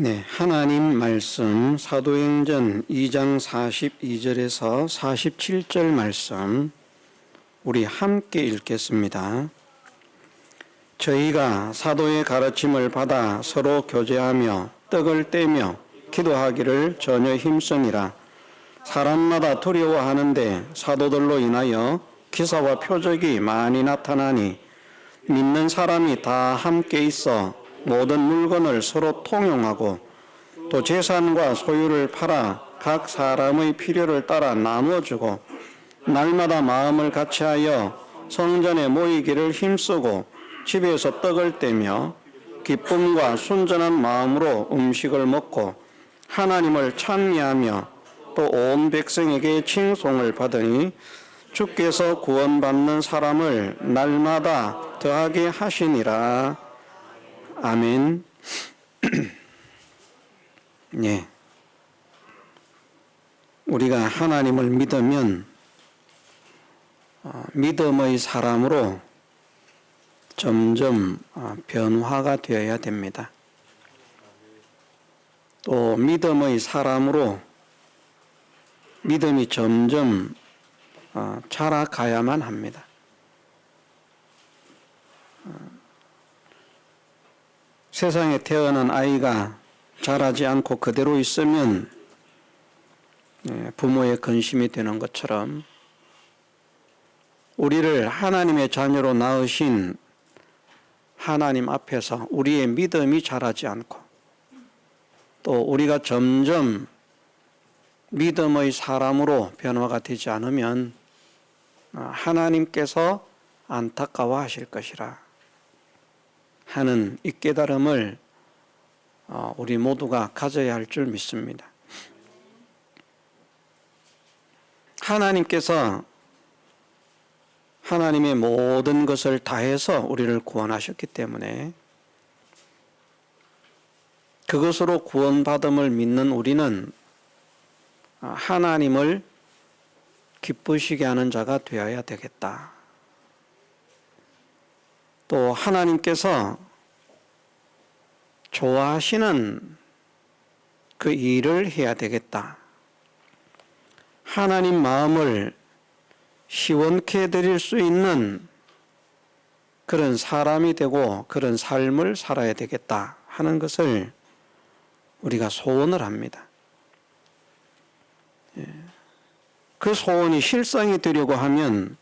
네, 하나님 말씀 사도행전 2장 42절에서 47절 말씀 우리 함께 읽겠습니다. 저희가 사도의 가르침을 받아 서로 교제하며 떡을 떼며 기도하기를 전혀 힘쓰니라. 사람마다 두려워하는데 사도들로 인하여 기사와 표적이 많이 나타나니 믿는 사람이 다 함께 있어 모든 물건을 서로 통용하고 또 재산과 소유를 팔아 각 사람의 필요를 따라 나누어주고 날마다 마음을 같이하여 성전에 모이기를 힘쓰고 집에서 떡을 떼며 기쁨과 순전한 마음으로 음식을 먹고 하나님을 찬미하며 또 온 백성에게 칭송을 받으니 주께서 구원받는 사람을 날마다 더하게 하시니라. 아멘. 네. 우리가 하나님을 믿으면 믿음의 사람으로 점점 변화가 되어야 됩니다. 또 믿음의 사람으로 믿음이 점점 자라가야만 합니다. 세상에 태어난 아이가 자라지 않고 그대로 있으면 부모의 근심이 되는 것처럼 우리를 하나님의 자녀로 낳으신 하나님 앞에서 우리의 믿음이 자라지 않고 또 우리가 점점 믿음의 사람으로 변화가 되지 않으면 하나님께서 안타까워하실 것이라 하는 이 깨달음을 우리 모두가 가져야 할 줄 믿습니다. 하나님께서 하나님의 모든 것을 다해서 우리를 구원하셨기 때문에 그것으로 구원받음을 믿는 우리는 하나님을 기쁘시게 하는 자가 되어야 되겠다. 또 하나님께서 좋아하시는 그 일을 해야 되겠다. 하나님 마음을 시원케 해드릴 수 있는 그런 사람이 되고 그런 삶을 살아야 되겠다 하는 것을 우리가 소원을 합니다. 그 소원이 실상이 되려고 하면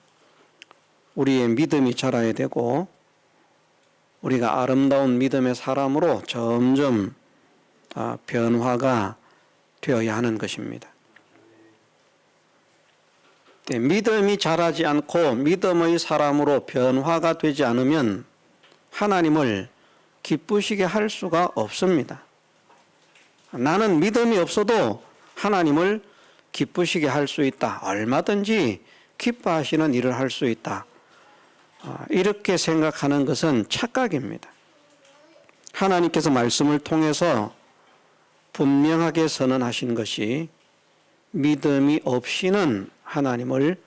우리의 믿음이 자라야 되고 우리가 아름다운 믿음의 사람으로 점점 변화가 되어야 하는 것입니다. 믿음이 자라지 않고 믿음의 사람으로 변화가 되지 않으면 하나님을 기쁘시게 할 수가 없습니다. 나는 믿음이 없어도 하나님을 기쁘시게 할 수 있다. 얼마든지 기뻐하시는 일을 할 수 있다. 이렇게 생각하는 것은 착각입니다. 하나님께서 말씀을 통해서 분명하게 선언하신 것이 믿음이 없이는 하나님을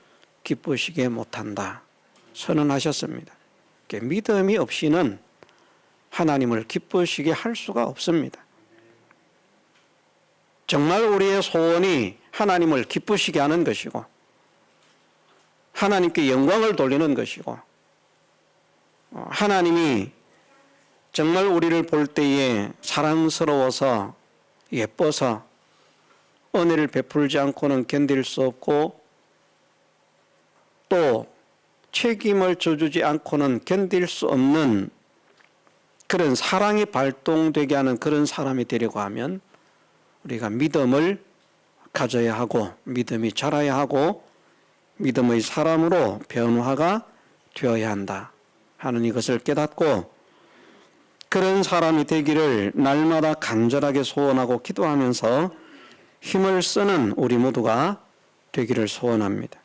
기쁘시게 못한다. 선언하셨습니다. 믿음이 없이는 하나님을 기쁘시게 할 수가 없습니다. 정말 우리의 소원이 하나님을 기쁘시게 하는 것이고 하나님께 영광을 돌리는 것이고 하나님이 정말 우리를 볼 때에 사랑스러워서 예뻐서 은혜를 베풀지 않고는 견딜 수 없고 또 책임을 져주지 않고는 견딜 수 없는 그런 사랑이 발동되게 하는 그런 사람이 되려고 하면 우리가 믿음을 가져야 하고 믿음이 자라야 하고 믿음의 사람으로 변화가 되어야 한다 하는 이것을 깨닫고 그런 사람이 되기를 날마다 간절하게 소원하고 기도하면서 힘을 쓰는 우리 모두가 되기를 소원합니다.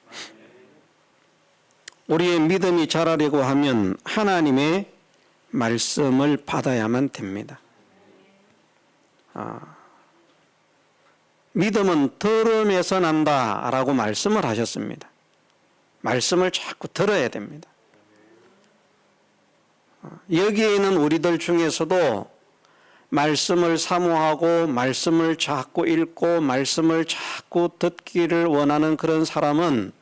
우리의 믿음이 자라려고 하면 하나님의 말씀을 받아야만 됩니다. 믿음은 들음에서 난다라고 말씀을 하셨습니다. 말씀을 자꾸 들어야 됩니다. 여기에 있는 우리들 중에서도 말씀을 사모하고 말씀을 자꾸 읽고 말씀을 자꾸 듣기를 원하는 그런 사람은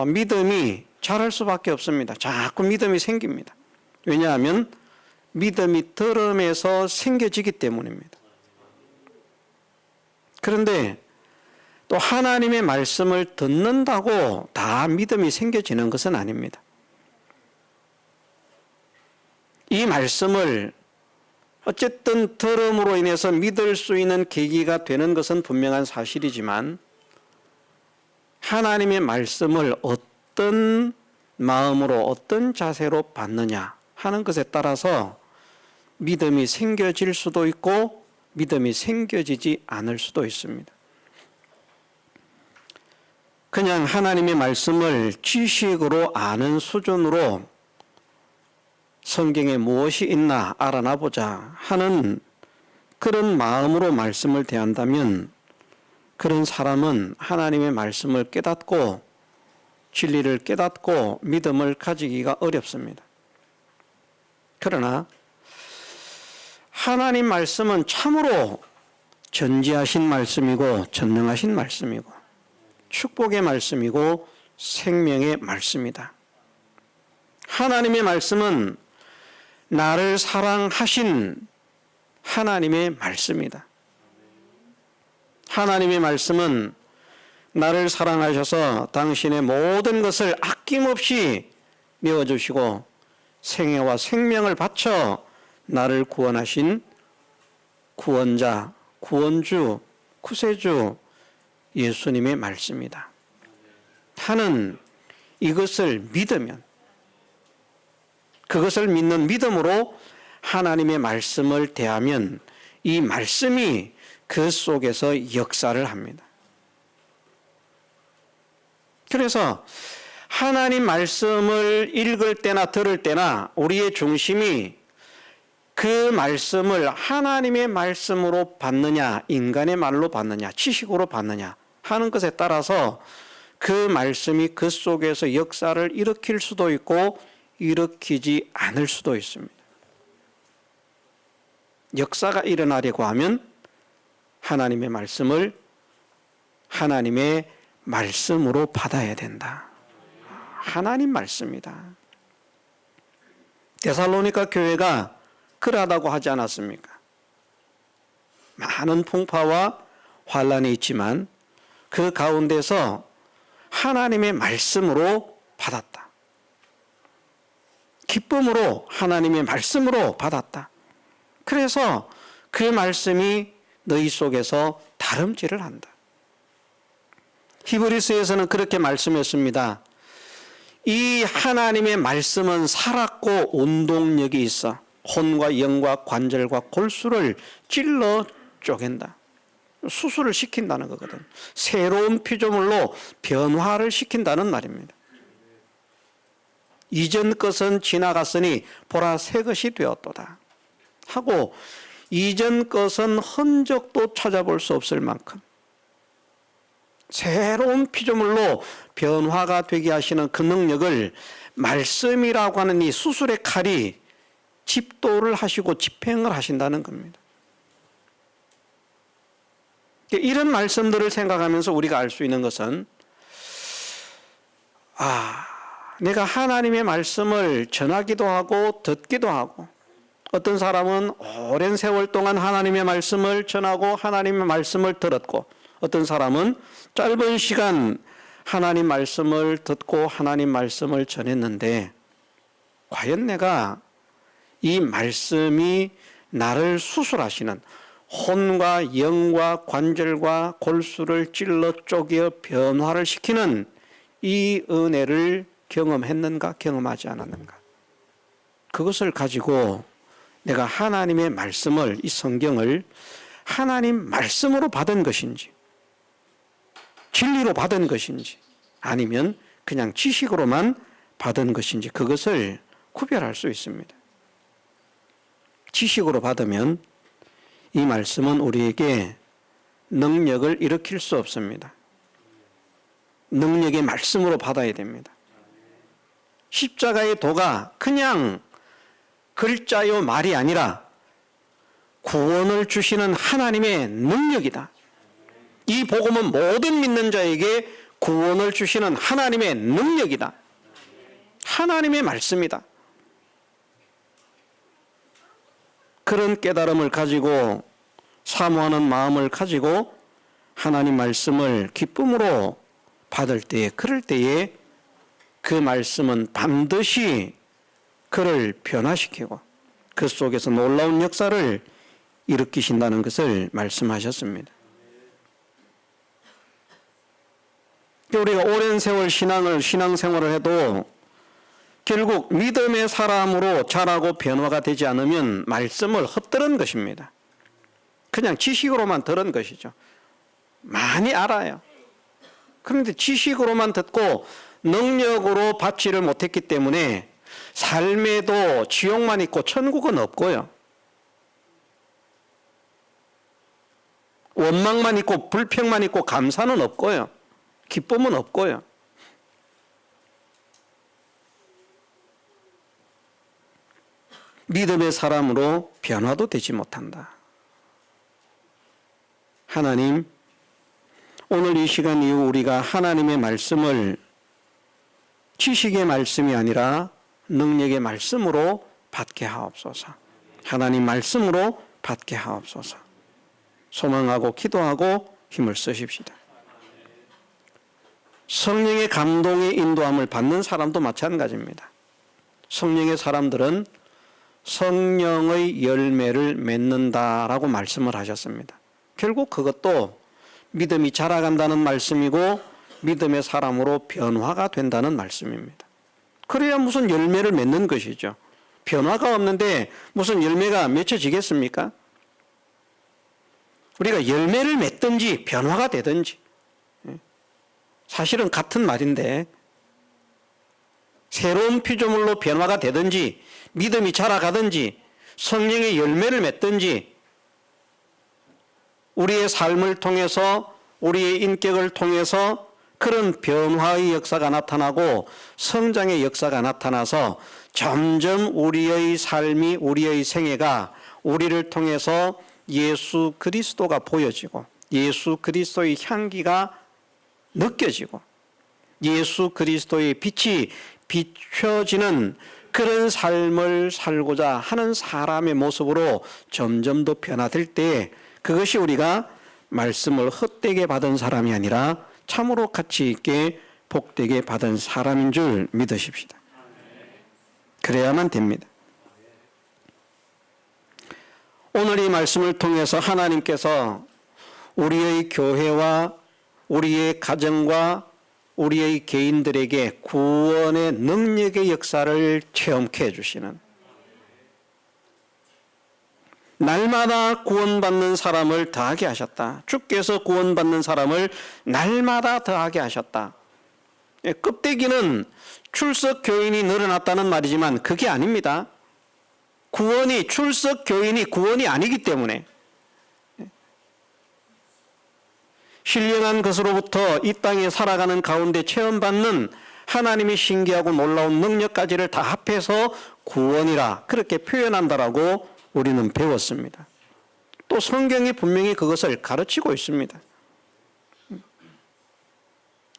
믿음이 자랄 수밖에 없습니다. 자꾸 믿음이 생깁니다. 왜냐하면 믿음이 들음에서 생겨지기 때문입니다. 그런데 또 하나님의 말씀을 듣는다고 다 믿음이 생겨지는 것은 아닙니다. 이 말씀을 어쨌든 들음으로 인해서 믿을 수 있는 계기가 되는 것은 분명한 사실이지만 하나님의 말씀을 어떤 마음으로 어떤 자세로 받느냐 하는 것에 따라서 믿음이 생겨질 수도 있고 믿음이 생겨지지 않을 수도 있습니다. 그냥 하나님의 말씀을 지식으로 아는 수준으로 성경에 무엇이 있나 알아나 보자 하는 그런 마음으로 말씀을 대한다면 그런 사람은 하나님의 말씀을 깨닫고 진리를 깨닫고 믿음을 가지기가 어렵습니다. 그러나 하나님 말씀은 참으로 전지하신 말씀이고 전능하신 말씀이고 축복의 말씀이고 생명의 말씀이다. 하나님의 말씀은 나를 사랑하신 하나님의 말씀이다. 하나님의 말씀은 나를 사랑하셔서 당신의 모든 것을 아낌없이 내어주시고 생애와 생명을 바쳐 나를 구원하신 구원자, 구원주, 구세주 예수님의 말씀이다. 하는 이것을 믿으면 그것을 믿는 믿음으로 하나님의 말씀을 대하면 이 말씀이 그 속에서 역사를 합니다. 그래서 하나님 말씀을 읽을 때나 들을 때나 우리의 중심이 그 말씀을 하나님의 말씀으로 받느냐 인간의 말로 받느냐 지식으로 받느냐 하는 것에 따라서 그 말씀이 그 속에서 역사를 일으킬 수도 있고 일으키지 않을 수도 있습니다. 역사가 일어나려고 하면 하나님의 말씀을 하나님의 말씀으로 받아야 된다. 하나님 말씀이다. 데살로니가 교회가 그러하다고 하지 않았습니까? 많은 풍파와 환란이 있지만 그 가운데서 하나님의 말씀으로 받았다. 기쁨으로 하나님의 말씀으로 받았다. 그래서 그 말씀이 너희 속에서 다름질을 한다. 히브리서에서는 그렇게 말씀했습니다. 이 하나님의 말씀은 살았고 운동력이 있어 혼과 영과 관절과 골수를 찔러 쪼갠다. 수술을 시킨다는 거거든. 새로운 피조물로 변화를 시킨다는 말입니다. 이전 것은 지나갔으니 보라 새 것이 되었도다 하고 이전 것은 흔적도 찾아볼 수 없을 만큼 새로운 피조물로 변화가 되게 하시는 그 능력을 말씀이라고 하는 이 수술의 칼이 집도를 하시고 집행을 하신다는 겁니다. 이런 말씀들을 생각하면서 우리가 알 수 있는 것은 내가 하나님의 말씀을 전하기도 하고 듣기도 하고 어떤 사람은 오랜 세월 동안 하나님의 말씀을 전하고 하나님의 말씀을 들었고 어떤 사람은 짧은 시간 하나님 말씀을 듣고 하나님 말씀을 전했는데 과연 내가 이 말씀이 나를 수술하시는 혼과 영과 관절과 골수를 찔러 쪼개 변화를 시키는 이 은혜를 경험했는가 경험하지 않았는가 그것을 가지고 내가 하나님의 말씀을 이 성경을 하나님 말씀으로 받은 것인지 진리로 받은 것인지 아니면 그냥 지식으로만 받은 것인지 그것을 구별할 수 있습니다. 지식으로 받으면 이 말씀은 우리에게 능력을 일으킬 수 없습니다. 능력의 말씀으로 받아야 됩니다. 십자가의 도가 그냥 글자요 말이 아니라 구원을 주시는 하나님의 능력이다. 이 복음은 모든 믿는 자에게 구원을 주시는 하나님의 능력이다. 하나님의 말씀이다. 그런 깨달음을 가지고 사모하는 마음을 가지고 하나님 말씀을 기쁨으로 받을 때에, 그럴 때에 그 말씀은 반드시 그를 변화시키고 그 속에서 놀라운 역사를 일으키신다는 것을 말씀하셨습니다. 우리가 오랜 세월 신앙생활을 해도 결국 믿음의 사람으로 자라고 변화가 되지 않으면 말씀을 헛들은 것입니다. 그냥 지식으로만 들은 것이죠. 많이 알아요. 그런데 지식으로만 듣고 능력으로 받지를 못했기 때문에 삶에도 지옥만 있고 천국은 없고요. 원망만 있고 불평만 있고 감사는 없고요. 기쁨은 없고요. 믿음의 사람으로 변화도 되지 못한다. 하나님, 오늘 이 시간 이후 우리가 하나님의 말씀을 지식의 말씀이 아니라 능력의 말씀으로 받게 하옵소서. 하나님 말씀으로 받게 하옵소서. 소망하고 기도하고 힘을 쓰십시다. 성령의 감동의 인도함을 받는 사람도 마찬가지입니다. 성령의 사람들은 성령의 열매를 맺는다라고 말씀을 하셨습니다. 결국 그것도 믿음이 자라간다는 말씀이고 믿음의 사람으로 변화가 된다는 말씀입니다. 그래야 무슨 열매를 맺는 것이죠. 변화가 없는데 무슨 열매가 맺혀지겠습니까? 우리가 열매를 맺든지 변화가 되든지 사실은 같은 말인데 새로운 피조물로 변화가 되든지 믿음이 자라가든지 성령의 열매를 맺든지 우리의 삶을 통해서 우리의 인격을 통해서 그런 변화의 역사가 나타나고 성장의 역사가 나타나서 점점 우리의 삶이 우리의 생애가 우리를 통해서 예수 그리스도가 보여지고 예수 그리스도의 향기가 느껴지고 예수 그리스도의 빛이 비춰지는 그런 삶을 살고자 하는 사람의 모습으로 점점 더 변화될 때 그것이 우리가 말씀을 헛되게 받은 사람이 아니라 참으로 가치 있게 복되게 받은 사람인 줄 믿으십시다. 그래야만 됩니다. 오늘 이 말씀을 통해서 하나님께서 우리의 교회와 우리의 가정과 우리의 개인들에게 구원의 능력의 역사를 체험케 해주시는, 날마다 구원받는 사람을 더하게 하셨다. 주께서 구원받는 사람을 날마다 더하게 하셨다. 껍데기는 출석 교인이 늘어났다는 말이지만 그게 아닙니다. 구원이, 출석 교인이 구원이 아니기 때문에 신령한 것으로부터 이 땅에 살아가는 가운데 체험받는 하나님의 신기하고 놀라운 능력까지를 다 합해서 구원이라 그렇게 표현한다라고 우리는 배웠습니다. 또 성경이 분명히 그것을 가르치고 있습니다.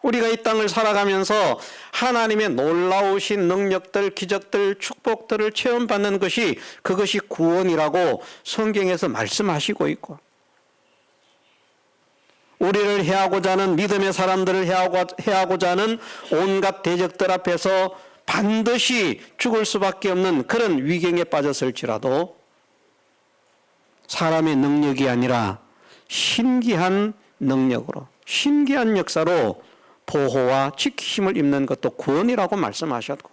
우리가 이 땅을 살아가면서 하나님의 놀라우신 능력들, 기적들, 축복들을 체험받는 것이 그것이 구원이라고 성경에서 말씀하시고 있고, 우리를 해하고자 하는 믿음의 사람들을 해하고자 하는 온갖 대적들 앞에서 반드시 죽을 수밖에 없는 그런 위경에 빠졌을지라도 사람의 능력이 아니라 신기한 능력으로, 신기한 역사로 보호와 지키심을 입는 것도 구원이라고 말씀하셨고,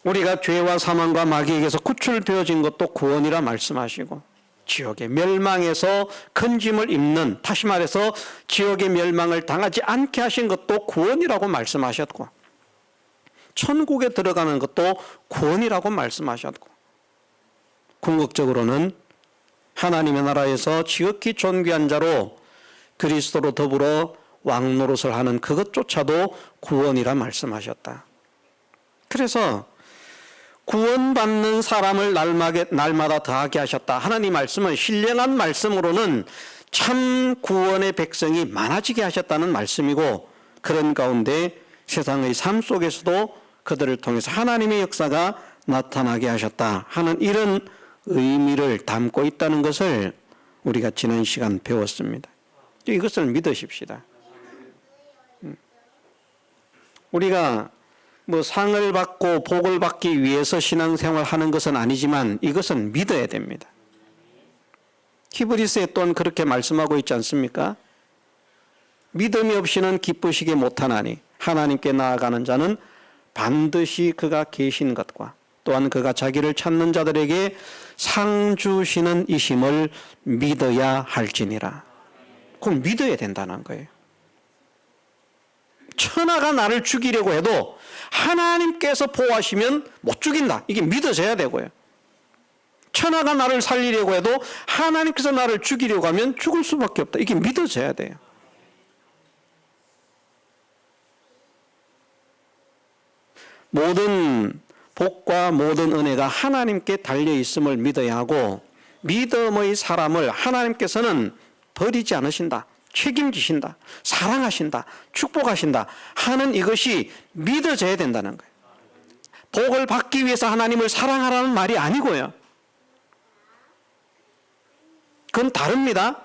우리가 죄와 사망과 마귀에게서 구출되어진 것도 구원이라 말씀하시고, 지옥의 멸망에서 건짐을 입는, 다시 말해서 지옥의 멸망을 당하지 않게 하신 것도 구원이라고 말씀하셨고, 천국에 들어가는 것도 구원이라고 말씀하셨고, 궁극적으로는 하나님의 나라에서 지극히 존귀한 자로 그리스도로 더불어 왕노릇을 하는 그것조차도 구원이라 말씀하셨다. 그래서 구원받는 사람을 날마다 더하게 하셨다 하는 이 말씀은 신령한 말씀으로는 참 구원의 백성이 많아지게 하셨다는 말씀이고, 그런 가운데 세상의 삶 속에서도 그들을 통해서 하나님의 역사가 나타나게 하셨다 하는 이런 의미를 담고 있다는 것을 우리가 지난 시간 배웠습니다. 이것을 믿으십시다. 우리가 뭐 상을 받고 복을 받기 위해서 신앙생활 하는 것은 아니지만 이것은 믿어야 됩니다. 히브리서에 또한 그렇게 말씀하고 있지 않습니까? 믿음이 없이는 기쁘시게 못하나니 하나님께 나아가는 자는 반드시 그가 계신 것과 또한 그가 자기를 찾는 자들에게 상 주시는 이심을 믿어야 할지니라. 그걸 믿어야 된다는 거예요. 천하가 나를 죽이려고 해도 하나님께서 보호하시면 못 죽인다. 이게 믿어져야 되고요. 천하가 나를 살리려고 해도 하나님께서 나를 죽이려고 하면 죽을 수밖에 없다. 이게 믿어져야 돼요. 모든 복과 모든 은혜가 하나님께 달려 있음을 믿어야 하고, 믿음의 사람을 하나님께서는 버리지 않으신다, 책임지신다, 사랑하신다, 축복하신다 하는 이것이 믿어져야 된다는 거예요. 복을 받기 위해서 하나님을 사랑하라는 말이 아니고요. 그건 다릅니다.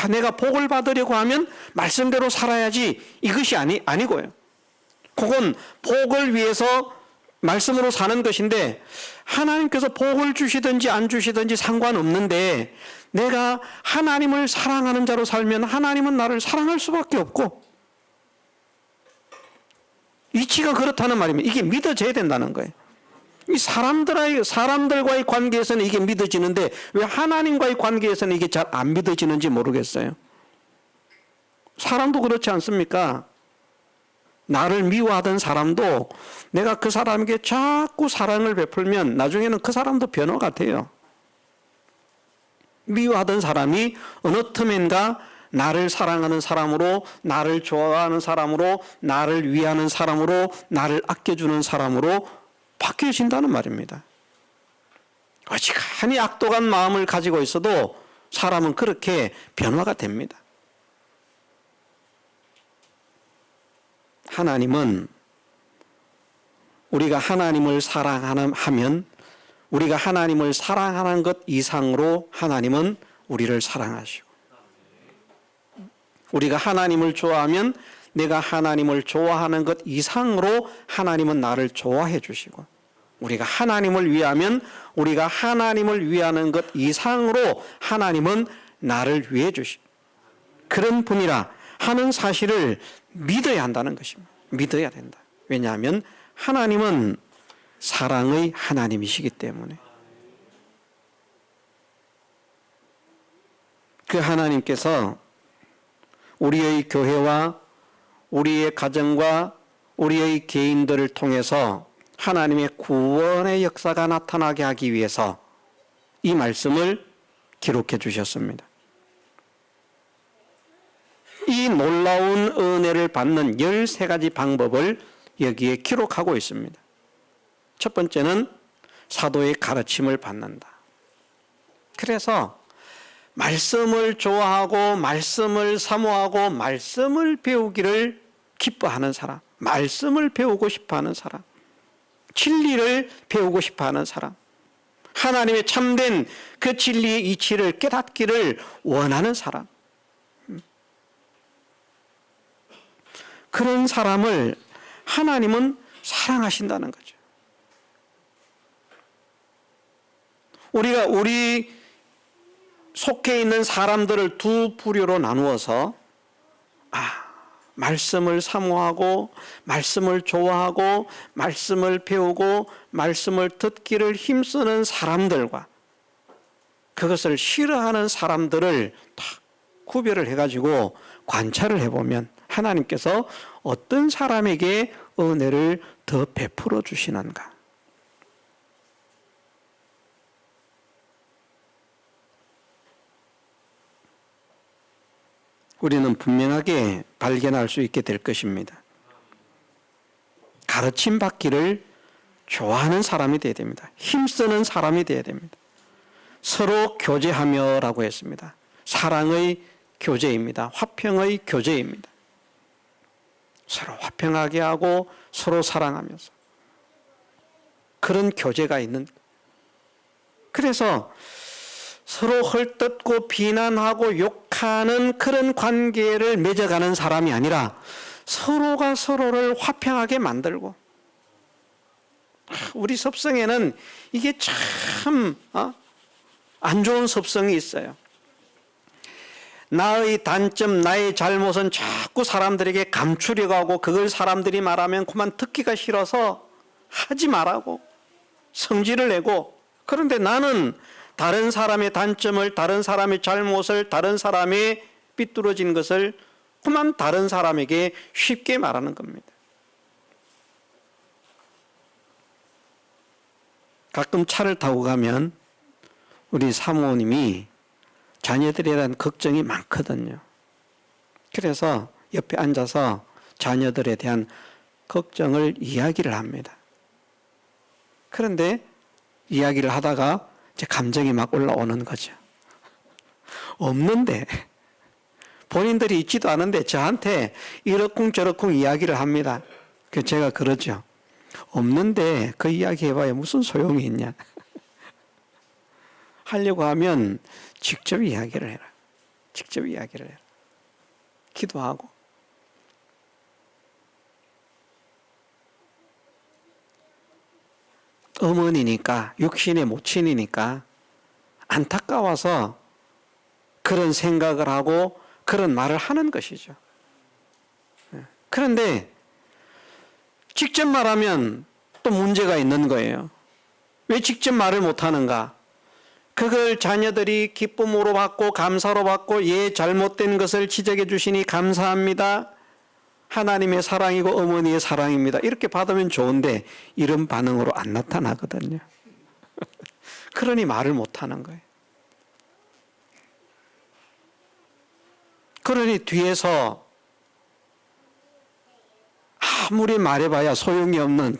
내가 복을 받으려고 하면 말씀대로 살아야지, 이것이 아니고요. 그건 복을 위해서 말씀으로 사는 것인데, 하나님께서 복을 주시든지 안 주시든지 상관없는데 내가 하나님을 사랑하는 자로 살면 하나님은 나를 사랑할 수밖에 없고, 이치가 그렇다는 말입니다. 이게 믿어져야 된다는 거예요. 이 사람들과의 관계에서는 이게 믿어지는데 왜 하나님과의 관계에서는 이게 잘 안 믿어지는지 모르겠어요. 사람도 그렇지 않습니까? 나를 미워하던 사람도 내가 그 사람에게 자꾸 사랑을 베풀면 나중에는 그 사람도 변화가 돼요. 미워하던 사람이 어느 틈엔가 나를 사랑하는 사람으로, 나를 좋아하는 사람으로, 나를 위하는 사람으로, 나를 아껴주는 사람으로 바뀌어진다는 말입니다. 어지간히 악독한 마음을 가지고 있어도 사람은 그렇게 변화가 됩니다. 하나님은 우리가 하나님을 사랑하면, 우리가 하나님을 사랑하는 것 이상으로 하나님은 우리를 사랑하시고, 우리가 하나님을 좋아하면 내가 하나님을 좋아하는 것 이상으로 하나님은 나를 좋아해 주시고, 우리가 하나님을 위하면 우리가 하나님을 위하는 것 이상으로 하나님은 나를 위해 주시고, 그런 분이라 하는 사실을 믿어야 한다는 것입니다. 믿어야 된다. 왜냐하면 하나님은 사랑의 하나님이시기 때문에. 그 하나님께서 우리의 교회와 우리의 가정과 우리의 개인들을 통해서 하나님의 구원의 역사가 나타나게 하기 위해서 이 말씀을 기록해 주셨습니다. 이 놀라운 은혜를 받는 13가지 방법을 여기에 기록하고 있습니다. 첫 번째는 사도의 가르침을 받는다. 그래서 말씀을 좋아하고 말씀을 사모하고 말씀을 배우기를 기뻐하는 사람, 말씀을 배우고 싶어하는 사람, 진리를 배우고 싶어하는 사람, 하나님의 참된 그 진리의 이치를 깨닫기를 원하는 사람, 그런 사람을 하나님은 사랑하신다는 거죠. 우리 속해 있는 사람들을 두 부류로 나누어서 말씀을 사모하고 말씀을 좋아하고 말씀을 배우고 말씀을 듣기를 힘쓰는 사람들과 그것을 싫어하는 사람들을 다 구별을 해가지고 관찰을 해보면 하나님께서 어떤 사람에게 은혜를 더 베풀어 주시는가. 우리는 분명하게 발견할 수 있게 될 것입니다. 가르침 받기를 좋아하는 사람이 되어야 됩니다. 힘쓰는 사람이 되어야 됩니다. 서로 교제하며라고 했습니다. 사랑의 교제입니다. 화평의 교제입니다. 서로 화평하게 하고 서로 사랑하면서 그런 교제가 있는. 그래서 서로 헐뜯고 비난하고 욕하는 그런 관계를 맺어가는 사람이 아니라 서로가 서로를 화평하게 만들고. 우리 습성에는 이게 참 안 좋은 습성이 있어요. 나의 단점, 나의 잘못은 자꾸 사람들에게 감추려고 하고 그걸 사람들이 말하면 그만 듣기가 싫어서 하지 말라고 성질을 내고, 그런데 나는 다른 사람의 단점을, 다른 사람의 잘못을, 다른 사람의 삐뚤어진 것을 그만 다른 사람에게 쉽게 말하는 겁니다. 가끔 차를 타고 가면 우리 사모님이 자녀들에 대한 걱정이 많거든요. 그래서 옆에 앉아서 자녀들에 대한 걱정을 이야기를 합니다. 그런데 이야기를 하다가 제 감정이 막 올라오는 거죠. 없는데, 본인들이 있지도 않은데 저한테 이러쿵저러쿵 이야기를 합니다. 그래서 제가 그러죠. 없는데 그 이야기 해봐야 무슨 소용이 있냐. 하려고 하면 직접 이야기를 해라. 직접 이야기를 해라. 기도하고. 어머니니까, 육신의 모친이니까 안타까워서 그런 생각을 하고 그런 말을 하는 것이죠. 그런데 직접 말하면 또 문제가 있는 거예요. 왜 직접 말을 못하는가? 그걸 자녀들이 기쁨으로 받고 감사로 받고 잘못된 것을 지적해 주시니 감사합니다. 하나님의 사랑이고 어머니의 사랑입니다. 이렇게 받으면 좋은데 이런 반응으로 안 나타나거든요. 그러니 말을 못하는 거예요. 그러니 뒤에서 아무리 말해봐야 소용이 없는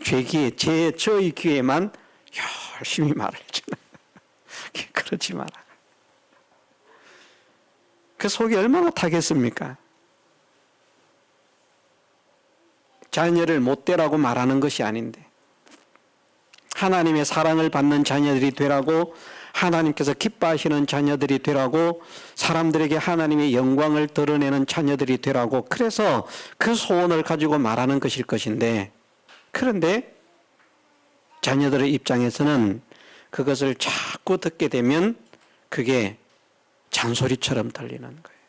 저의 귀에만 열심히 말을 해주는. 그러지 마라. 그 속이 얼마나 타겠습니까? 자녀를 못되라고 말하는 것이 아닌데 하나님의 사랑을 받는 자녀들이 되라고, 하나님께서 기뻐하시는 자녀들이 되라고, 사람들에게 하나님의 영광을 드러내는 자녀들이 되라고, 그래서 그 소원을 가지고 말하는 것일 것인데, 그런데 자녀들의 입장에서는 그것을 자꾸 듣게 되면 그게 잔소리처럼 들리는 거예요.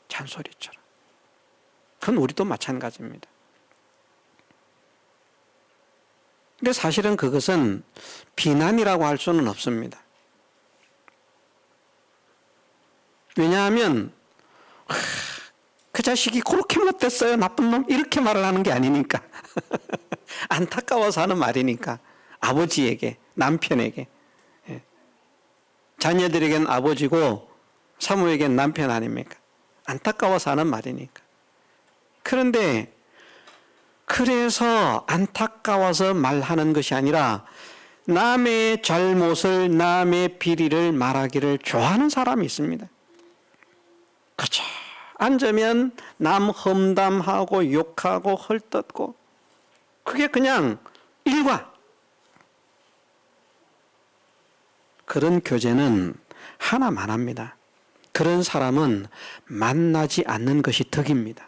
잔소리처럼. 그건 우리도 마찬가지입니다. 근데 사실은 그것은 비난이라고 할 수는 없습니다. 왜냐하면 그 자식이 그렇게 못됐어요, 나쁜 놈, 이렇게 말을 하는 게 아니니까. 안타까워서 하는 말이니까. 아버지에게, 남편에게. 자녀들에겐 아버지고 사모에겐 남편 아닙니까? 안타까워서 하는 말이니까. 그런데 그래서 안타까워서 말하는 것이 아니라 남의 잘못을, 남의 비리를 말하기를 좋아하는 사람이 있습니다. 그렇죠. 앉으면 남 험담하고 욕하고 헐뜯고 그게 그냥 일과. 그런 교제는 하나만 합니다. 그런 사람은 만나지 않는 것이 덕입니다.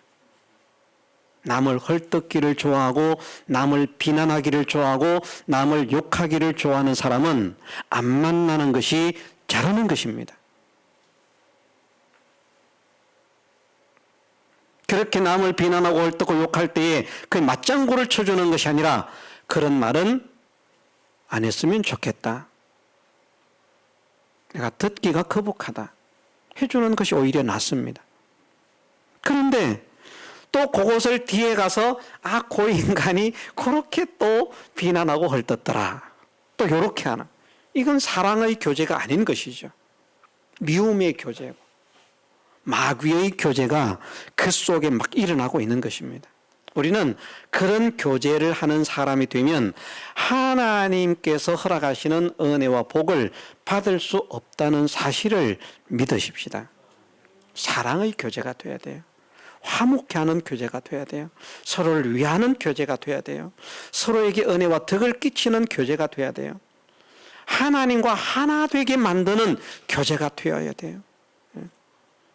남을 헐뜯기를 좋아하고 남을 비난하기를 좋아하고 남을 욕하기를 좋아하는 사람은 안 만나는 것이 잘하는 것입니다. 그렇게 남을 비난하고 헐뜯고 욕할 때에 그 맞장구를 쳐주는 것이 아니라 그런 말은 안 했으면 좋겠다. 내가 듣기가 거북하다. 해주는 것이 오히려 낫습니다. 그런데 또 그것을 뒤에 가서 그 인간이 그렇게 또 비난하고 헐뜯더라. 또 이렇게 하나. 이건 사랑의 교제가 아닌 것이죠. 미움의 교제고 마귀의 교제가 그 속에 막 일어나고 있는 것입니다. 우리는 그런 교제를 하는 사람이 되면 하나님께서 허락하시는 은혜와 복을 받을 수 없다는 사실을 믿으십시다. 사랑의 교제가 돼야 돼요. 화목해 하는 교제가 돼야 돼요. 서로를 위하는 교제가 돼야 돼요. 서로에게 은혜와 덕을 끼치는 교제가 돼야 돼요. 하나님과 하나 되게 만드는 교제가 되어야 돼요.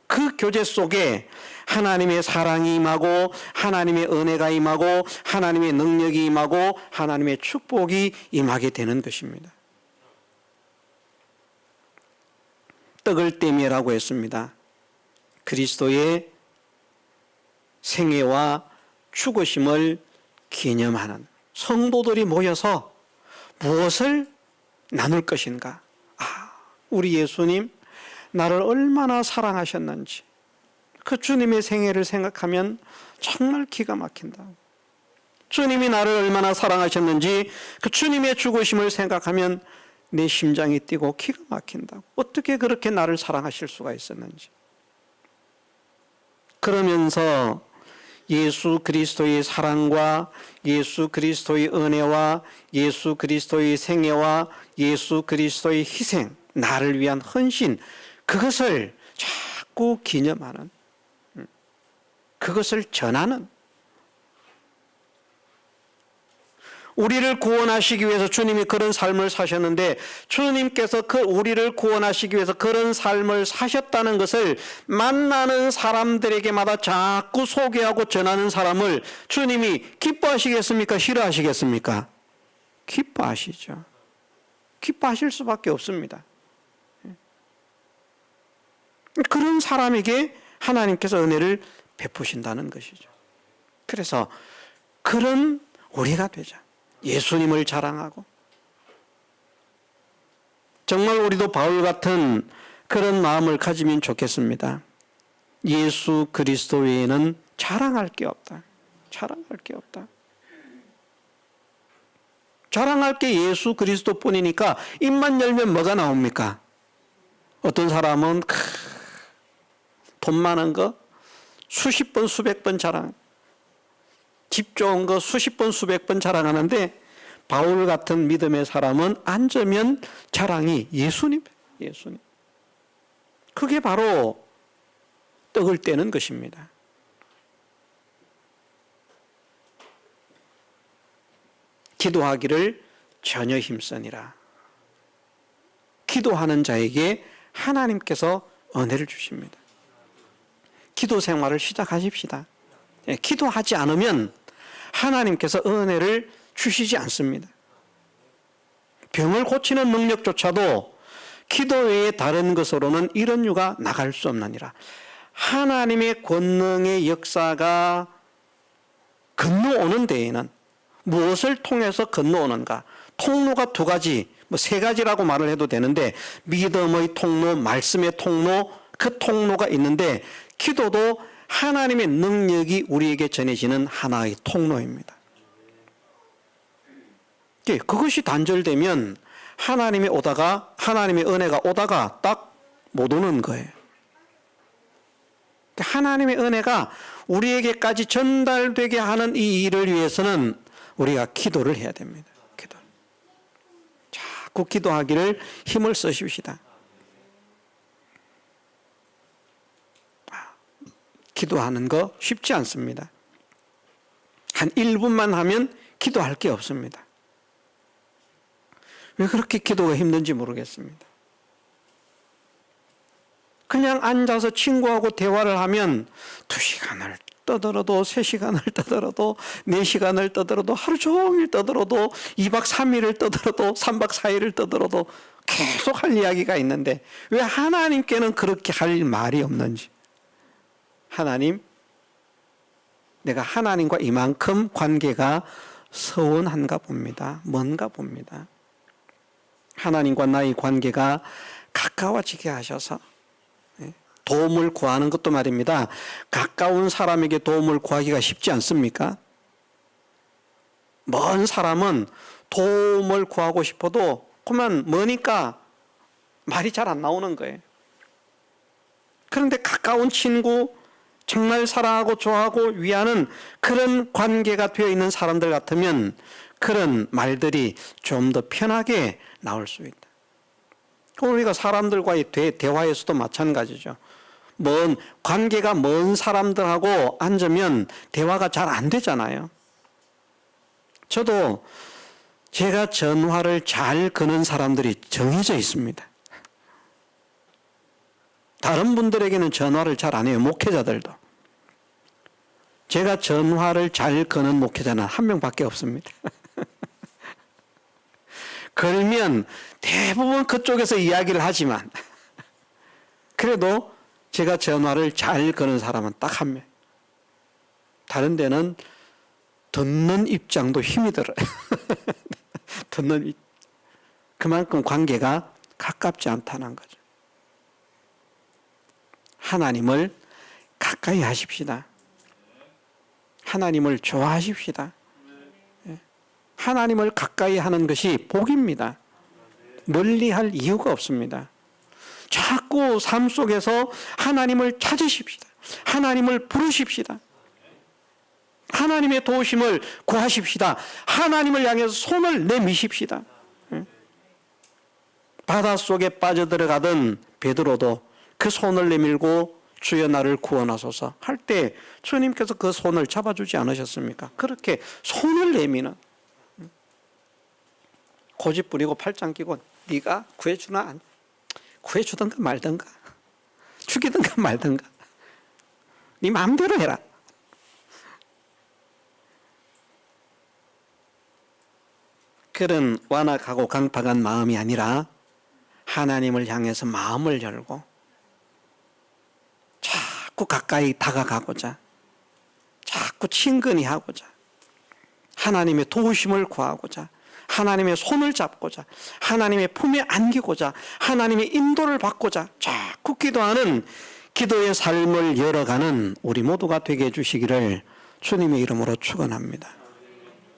그 교제 속에 하나님의 사랑이 임하고 하나님의 은혜가 임하고 하나님의 능력이 임하고 하나님의 축복이 임하게 되는 것입니다. 떡을 떼매라고 했습니다. 그리스도의 생애와 죽으심을 기념하는 성도들이 모여서 무엇을 나눌 것인가? 우리 예수님 나를 얼마나 사랑하셨는지 그 주님의 생애를 생각하면 정말 기가 막힌다. 주님이 나를 얼마나 사랑하셨는지 그 주님의 죽으심을 생각하면 내 심장이 뛰고 기가 막힌다. 어떻게 그렇게 나를 사랑하실 수가 있었는지. 그러면서 예수 그리스도의 사랑과 예수 그리스도의 은혜와 예수 그리스도의 생애와 예수 그리스도의 희생, 나를 위한 헌신, 그것을 자꾸 기념하는, 그것을 전하는, 우리를 구원하시기 위해서 주님이 그런 삶을 사셨는데 주님께서 우리를 구원하시기 위해서 그런 삶을 사셨다는 것을 만나는 사람들에게마다 자꾸 소개하고 전하는 사람을 주님이 기뻐하시겠습니까? 싫어하시겠습니까? 기뻐하시죠. 기뻐하실 수밖에 없습니다. 그런 사람에게 하나님께서 은혜를 베푸신다는 것이죠. 그래서 그런 우리가 되자. 예수님을 자랑하고 정말 우리도 바울 같은 그런 마음을 가지면 좋겠습니다. 예수 그리스도 외에는 자랑할 게 없다. 자랑할 게 없다. 자랑할 게 예수 그리스도뿐이니까 입만 열면 뭐가 나옵니까? 어떤 사람은 돈 많은 거 수십 번 수백 번 자랑, 집 좋은 거 수십 번 수백 번 자랑하는데 바울 같은 믿음의 사람은 앉으면 자랑이 예수님. 그게 바로 떡을 떼는 것입니다. 기도하기를 전혀 힘쓰니라. 기도하는 자에게 하나님께서 은혜를 주십니다. 기도 생활을 시작하십시다. 기도하지 않으면 하나님께서 은혜를 주시지 않습니다. 병을 고치는 능력조차도 기도 외에 다른 것으로는 이런 유가 나갈 수 없느니라. 하나님의 권능의 역사가 건너오는 데에는 무엇을 통해서 건너오는가? 통로가 두 가지, 세 가지라고 말을 해도 되는데 믿음의 통로, 말씀의 통로, 그 통로가 있는데 기도도 하나님의 능력이 우리에게 전해지는 하나의 통로입니다. 그것이 단절되면 하나님의 은혜가 오다가 딱 못 오는 거예요. 하나님의 은혜가 우리에게까지 전달되게 하는 이 일을 위해서는 우리가 기도를 해야 됩니다. 자꾸 기도하기를 힘을 쓰십시다. 기도하는 거 쉽지 않습니다. 한 1분만 하면 기도할 게 없습니다. 왜 그렇게 기도가 힘든지 모르겠습니다. 그냥 앉아서 친구하고 대화를 하면 2시간을 떠들어도 3시간을 떠들어도 4시간을 떠들어도 하루 종일 떠들어도 2박 3일을 떠들어도 3박 4일을 떠들어도 계속 할 이야기가 있는데 왜 하나님께는 그렇게 할 말이 없는지. 하나님, 내가 하나님과 이만큼 관계가 서운한가 봅니다. 뭔가 봅니다. 하나님과 나의 관계가 가까워지게 하셔서 도움을 구하는 것도 말입니다. 가까운 사람에게 도움을 구하기가 쉽지 않습니까? 먼 사람은 도움을 구하고 싶어도 그만 머니까 말이 잘 안 나오는 거예요. 그런데 가까운 친구, 정말 사랑하고 좋아하고 위하는 그런 관계가 되어 있는 사람들 같으면 그런 말들이 좀 더 편하게 나올 수 있다. 우리가 사람들과의 대화에서도 마찬가지죠. 관계가 먼 사람들하고 앉으면 대화가 잘 안 되잖아요. 저도 제가 전화를 잘 거는 사람들이 정해져 있습니다. 다른 분들에게는 전화를 잘 안 해요. 목회자들도. 제가 전화를 잘 거는 목회자는 한 명밖에 없습니다. 걸면 대부분 그쪽에서 이야기를 하지만 그래도 제가 전화를 잘 거는 사람은 딱 한 명. 다른 데는 듣는 입장도 힘이 들어요. 그만큼 관계가 가깝지 않다는 거죠. 하나님을 가까이 하십시다. 하나님을 좋아하십시다. 하나님을 가까이 하는 것이 복입니다. 멀리 할 이유가 없습니다. 자꾸 삶 속에서 하나님을 찾으십시다. 하나님을 부르십시다. 하나님의 도우심을 구하십시다. 하나님을 향해서 손을 내미십시다. 바닷속에 빠져들어가던 베드로도 그 손을 내밀고 주여 나를 구원하소서 할 때 주님께서 그 손을 잡아주지 않으셨습니까? 그렇게 손을 내미는, 고집 부리고 팔짱 끼고 네가 구해주나 구해주든가 말든가 죽이든가 말든가 네 마음대로 해라. 그런 완악하고 강팍한 마음이 아니라 하나님을 향해서 마음을 열고 자꾸 가까이 다가가고자, 자꾸 친근히 하고자, 하나님의 도우심을 구하고자, 하나님의 손을 잡고자, 하나님의 품에 안기고자, 하나님의 인도를 받고자 자꾸 기도하는 기도의 삶을 열어가는 우리 모두가 되게 해주시기를 주님의 이름으로 축원합니다.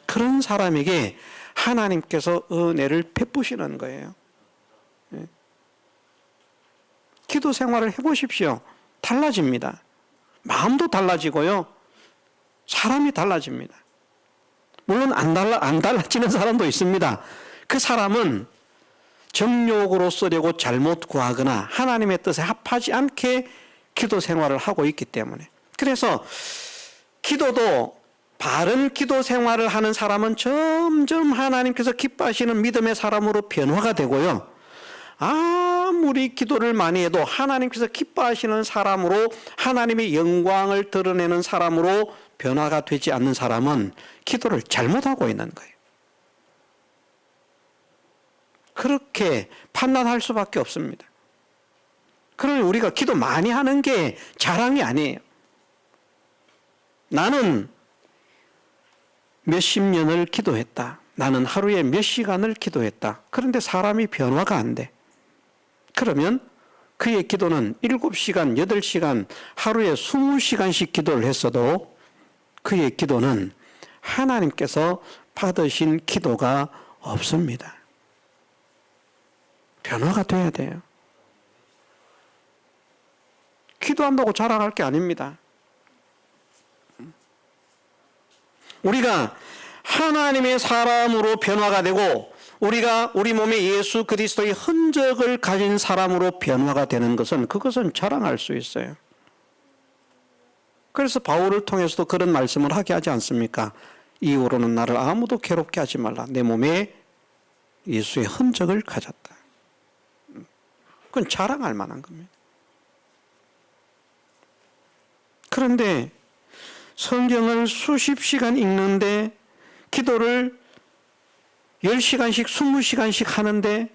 그런 사람에게 하나님께서 은혜를 베푸시는 거예요. 기도 생활을 해보십시오. 달라집니다. 마음도 달라지고요. 사람이 달라집니다. 물론 안 달라지는 사람도 있습니다. 그 사람은 정욕으로 쓰려고 잘못 구하거나 하나님의 뜻에 합하지 않게 기도 생활을 하고 있기 때문에. 그래서 기도도 바른 기도 생활을 하는 사람은 점점 하나님께서 기뻐하시는 믿음의 사람으로 변화가 되고요. 아무리 기도를 많이 해도 하나님께서 기뻐하시는 사람으로 하나님의 영광을 드러내는 사람으로 변화가 되지 않는 사람은 기도를 잘못하고 있는 거예요. 그렇게 판단할 수밖에 없습니다. 그러니 우리가 기도 많이 하는 게 자랑이 아니에요. 나는 몇십 년을 기도했다. 나는 하루에 몇 시간을 기도했다. 그런데 사람이 변화가 안 돼. 그러면 그의 기도는 7시간, 8시간, 하루에 20시간씩 기도를 했어도 그의 기도는 하나님께서 받으신 기도가 없습니다. 변화가 돼야 돼요. 기도한다고 자랑할 게 아닙니다. 우리가 하나님의 사람으로 변화가 되고 우리가 우리 몸에 예수 그리스도의 흔적을 가진 사람으로 변화가 되는 것은 그것은 자랑할 수 있어요. 그래서 바울을 통해서도 그런 말씀을 하게 하지 않습니까? 이후로는 나를 아무도 괴롭게 하지 말라. 내 몸에 예수의 흔적을 가졌다. 그건 자랑할 만한 겁니다. 그런데 성경을 수십 시간 읽는데 기도를 10시간씩 20시간씩 하는데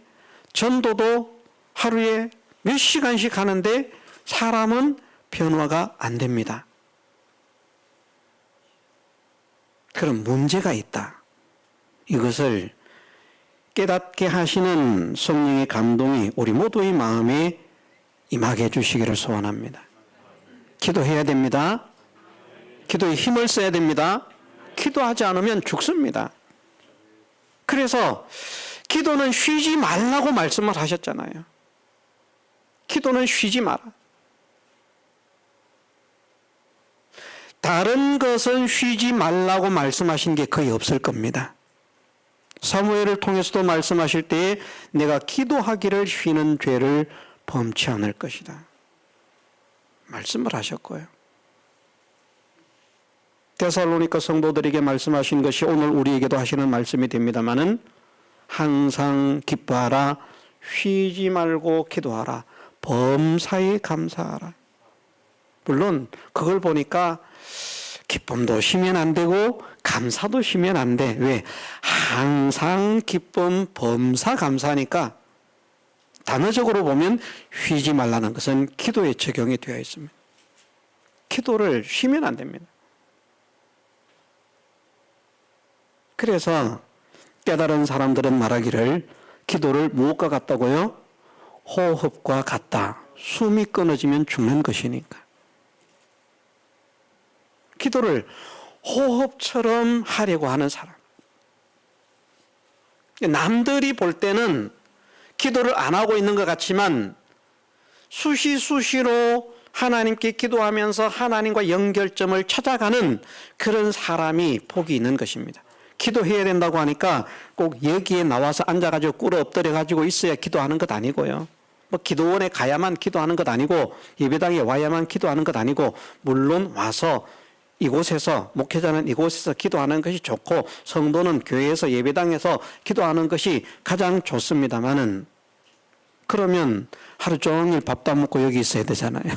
전도도 하루에 몇 시간씩 하는데 사람은 변화가 안 됩니다. 그럼 문제가 있다. 이것을 깨닫게 하시는 성령의 감동이 우리 모두의 마음에 임하게 해주시기를 소원합니다. 기도해야 됩니다. 기도에 힘을 써야 됩니다. 기도하지 않으면 죽습니다. 그래서 기도는 쉬지 말라고 말씀을 하셨잖아요. 기도는 쉬지 마라. 다른 것은 쉬지 말라고 말씀하신 게 거의 없을 겁니다. 사무엘을 통해서도 말씀하실 때에 내가 기도하기를 쉬는 죄를 범치 않을 것이다 말씀을 하셨고요. 데살로니가 성도들에게 말씀하신 것이 오늘 우리에게도 하시는 말씀이 됩니다마는 항상 기뻐하라, 쉬지 말고 기도하라, 범사에 감사하라. 물론 그걸 보니까 기쁨도 쉬면 안 되고 감사도 쉬면 안 돼. 왜? 항상 기쁨, 범사, 감사하니까 단어적으로 보면 쉬지 말라는 것은 기도에 적용이 되어 있습니다. 기도를 쉬면 안 됩니다. 그래서 깨달은 사람들은 말하기를 기도를 무엇과 같다고요? 호흡과 같다. 숨이 끊어지면 죽는 것이니까. 기도를 호흡처럼 하려고 하는 사람. 남들이 볼 때는 기도를 안 하고 있는 것 같지만 수시로 하나님께 기도하면서 하나님과 연결점을 찾아가는 그런 사람이 복이 있는 것입니다. 기도해야 된다고 하니까 꼭 여기에 나와서 앉아가지고 꿇어 엎드려가지고 있어야 기도하는 것 아니고요. 뭐 기도원에 가야만 기도하는 것 아니고 예배당에 와야만 기도하는 것 아니고 물론 와서 이곳에서 목회자는 이곳에서 기도하는 것이 좋고 성도는 교회에서 예배당에서 기도하는 것이 가장 좋습니다마는 그러면 하루 종일 밥도 안 먹고 여기 있어야 되잖아요.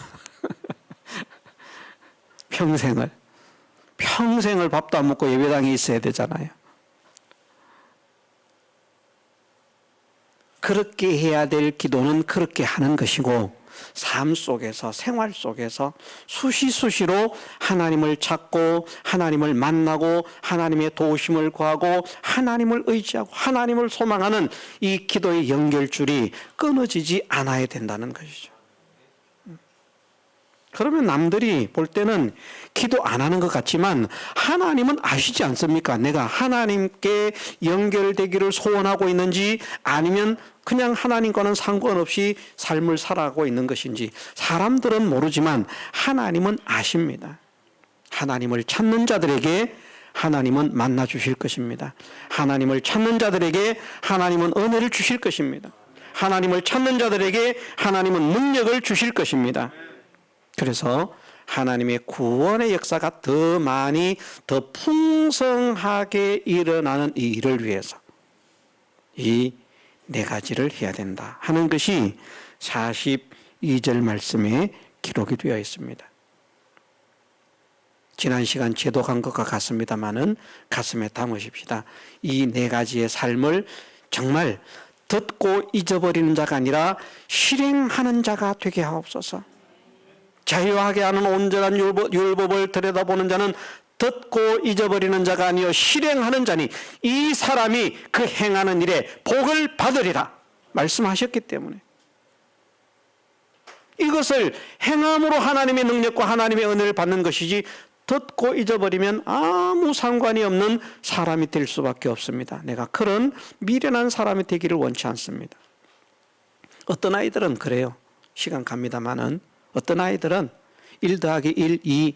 평생을 밥도 안 먹고 예배당에 있어야 되잖아요. 그렇게 해야 될 기도는 그렇게 하는 것이고 삶 속에서 생활 속에서 수시로 하나님을 찾고 하나님을 만나고 하나님의 도우심을 구하고 하나님을 의지하고 하나님을 소망하는 이 기도의 연결줄이 끊어지지 않아야 된다는 것이죠. 그러면 남들이 볼 때는 기도 안 하는 것 같지만 하나님은 아시지 않습니까? 내가 하나님께 연결되기를 소원하고 있는지 아니면 그냥 하나님과는 상관없이 삶을 살아가고 있는 것인지 사람들은 모르지만 하나님은 아십니다. 하나님을 찾는 자들에게 하나님은 만나 주실 것입니다. 하나님을 찾는 자들에게 하나님은 은혜를 주실 것입니다. 하나님을 찾는 자들에게 하나님은 능력을 주실 것입니다. 그래서 하나님의 구원의 역사가 더 많이 더 풍성하게 일어나는 이 일을 위해서 이 네 가지를 해야 된다 하는 것이 42절 말씀에 기록이 되어 있습니다. 지난 시간 제독한 것과 같습니다마는 가슴에 담으십시다. 이 네 가지의 삶을 정말 듣고 잊어버리는 자가 아니라 실행하는 자가 되게 하옵소서. 자유하게 하는 온전한 율법을 들여다보는 자는 듣고 잊어버리는 자가 아니요 실행하는 자니 이 사람이 그 행하는 일에 복을 받으리라 말씀하셨기 때문에 이것을 행함으로 하나님의 능력과 하나님의 은혜를 받는 것이지 듣고 잊어버리면 아무 상관이 없는 사람이 될 수밖에 없습니다. 내가 그런 미련한 사람이 되기를 원치 않습니다. 어떤 아이들은 그래요. 시간 갑니다마는 어떤 아이들은 1 더하기 1, 2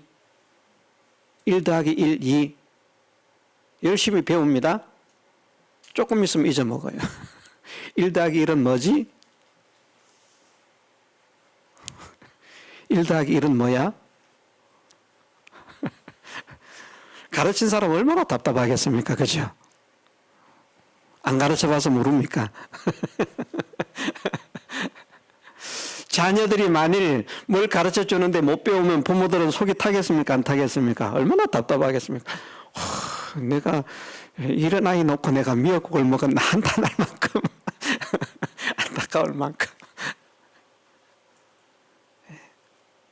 1 더하기 1, 2 열심히 배웁니다. 조금 있으면 잊어먹어요. 1 더하기 1은 뭐지? 1 더하기 1은 뭐야? 가르친 사람 얼마나 답답하겠습니까? 그죠? 안 가르쳐봐서 모릅니까? 자녀들이 만일 뭘 가르쳐 주는데 못 배우면 부모들은 속이 타겠습니까? 안 타겠습니까? 얼마나 답답하겠습니까? 내가 이런 아이 놓고 내가 미역국을 먹었나 한탄할 만큼 안타까울 만큼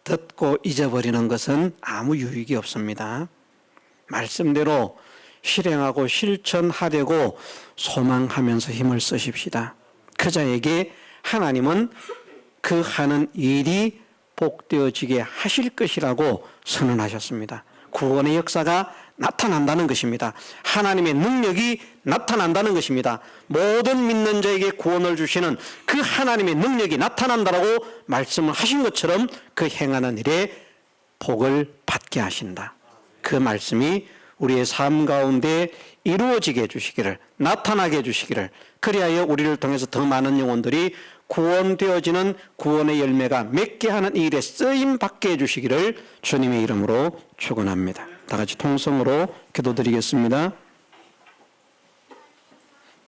듣고 잊어버리는 것은 아무 유익이 없습니다. 말씀대로 실행하고 실천하려고 소망하면서 힘을 쓰십시다. 그 자에게 하나님은 그 하는 일이 복되어지게 하실 것이라고 선언하셨습니다. 구원의 역사가 나타난다는 것입니다. 하나님의 능력이 나타난다는 것입니다. 모든 믿는 자에게 구원을 주시는 그 하나님의 능력이 나타난다라고 말씀을 하신 것처럼 그 행하는 일에 복을 받게 하신다. 그 말씀이 우리의 삶 가운데 이루어지게 해주시기를, 나타나게 해주시기를, 그리하여 우리를 통해서 더 많은 영혼들이 구원되어지는 구원의 열매가 맺게 하는 이 일에 쓰임 받게 해주시기를 주님의 이름으로 축원합니다. 다 같이 통성으로 기도드리겠습니다.